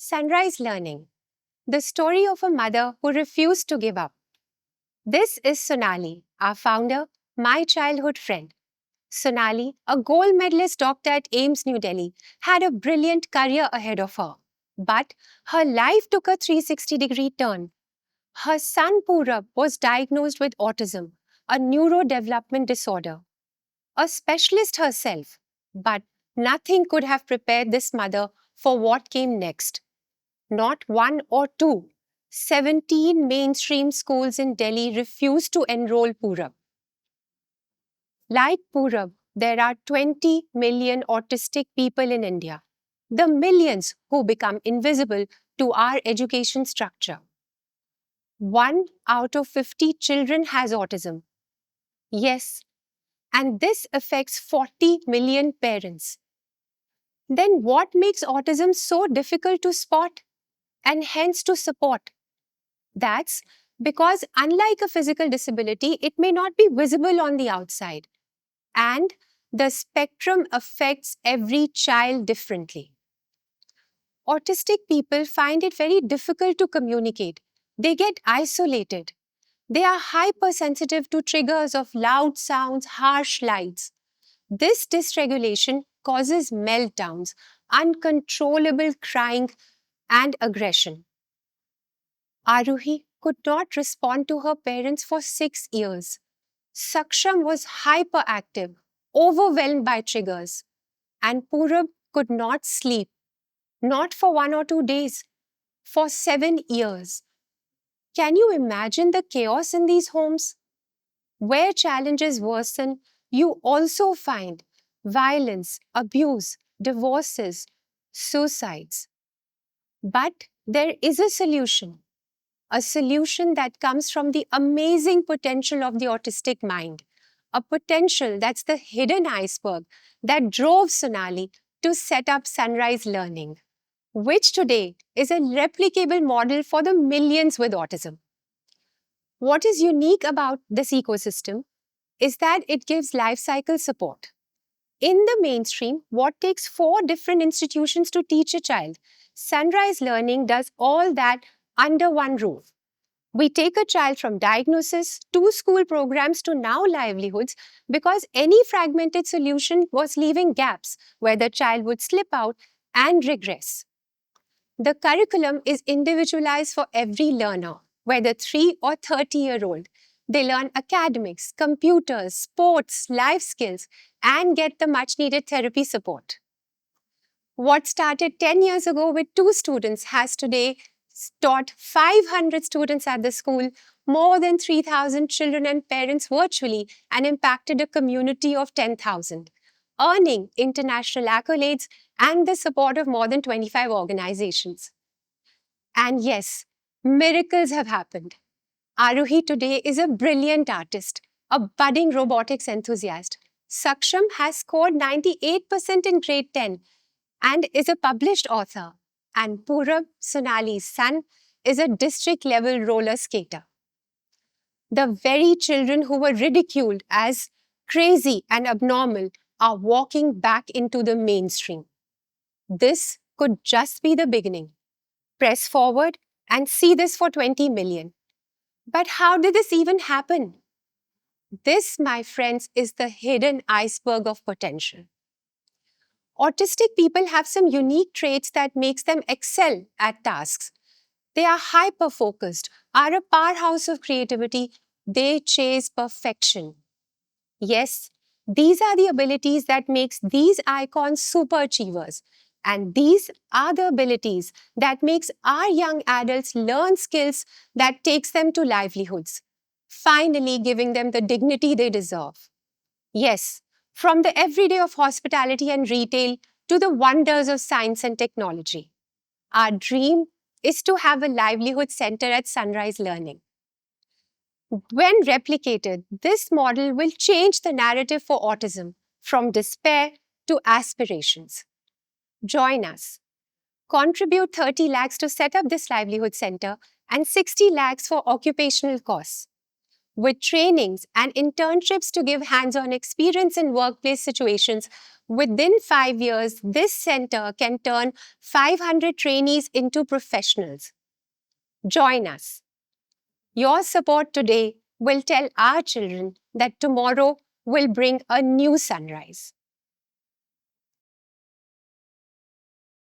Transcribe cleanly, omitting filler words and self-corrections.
Sunrise Learning, the story of a mother who refused to give up. This is Sonali, our founder, my childhood friend. Sonali, a gold medalist doctor at AIIMS New Delhi, had a brilliant career ahead of her. But her life took a 360-degree turn. Her son Purab was diagnosed with autism, a neurodevelopment disorder. A specialist herself, but nothing could have prepared this mother for what came next. Not one or two. 17 mainstream schools in Delhi refused to enroll Purab. Like Purab, there are 20 million autistic people in India, the millions who become invisible to our education structure. 1 out of 50 children has autism. Yes, and this affects 40 million parents. Then what makes autism so difficult to spot and hence to support? That's because, unlike a physical disability, it may not be visible on the outside. And the spectrum affects every child differently. Autistic people find it very difficult to communicate. They get isolated. They are hypersensitive to triggers of loud sounds, harsh lights. This dysregulation causes meltdowns, uncontrollable crying, and aggression. Aruhi could not respond to her parents for 6 years. Saksham was hyperactive, overwhelmed by triggers. And Purab could not sleep, not for 1 or 2 days, for 7 years. Can you imagine the chaos in these homes? Where challenges worsen, you also find violence, abuse, divorces, suicides. But there is a solution that comes from the amazing potential of the autistic mind, a potential that's the hidden iceberg that drove Sonali to set up Sunrise Learning, which today is a replicable model for the millions with autism. What is unique about this ecosystem is that it gives life cycle support. In the mainstream, what takes 4 different institutions to teach a child, Sunrise Learning does all that under one roof. We take a child from diagnosis to school programs to now livelihoods because any fragmented solution was leaving gaps where the child would slip out and regress. The curriculum is individualized for every learner, whether 3 or 30-year-old. They learn academics, computers, sports, life skills, and get the much-needed therapy support. What started 10 years ago with 2 students has today taught 500 students at the school, more than 3,000 children and parents virtually, and impacted a community of 10,000, earning international accolades and the support of more than 25 organizations. And yes, miracles have happened. Aruhi today is a brilliant artist, a budding robotics enthusiast. Saksham has scored 98% in grade 10 and is a published author. And Purab, Sonali's son, is a district-level roller skater. The very children who were ridiculed as crazy and abnormal are walking back into the mainstream. This could just be the beginning. Press forward and see this for 20 million. But how did this even happen? This, my friends, is the hidden iceberg of potential. Autistic people have some unique traits that makes them excel at tasks. They are hyper-focused, are a powerhouse of creativity. They chase perfection. Yes, these are the abilities that makes these icons super achievers. And these are the abilities that makes our young adults learn skills that takes them to livelihoods, finally giving them the dignity they deserve. Yes, from the everyday of hospitality and retail to the wonders of science and technology. Our dream is to have a livelihood center at Sunrise Learning. When replicated, this model will change the narrative for autism from despair to aspirations. Join us. Contribute 30 lakhs to set up this livelihood center and 60 lakhs for occupational costs. With trainings and internships to give hands-on experience in workplace situations, within 5 years, this center can turn 500 trainees into professionals. Join us. Your support today will tell our children that tomorrow will bring a new sunrise.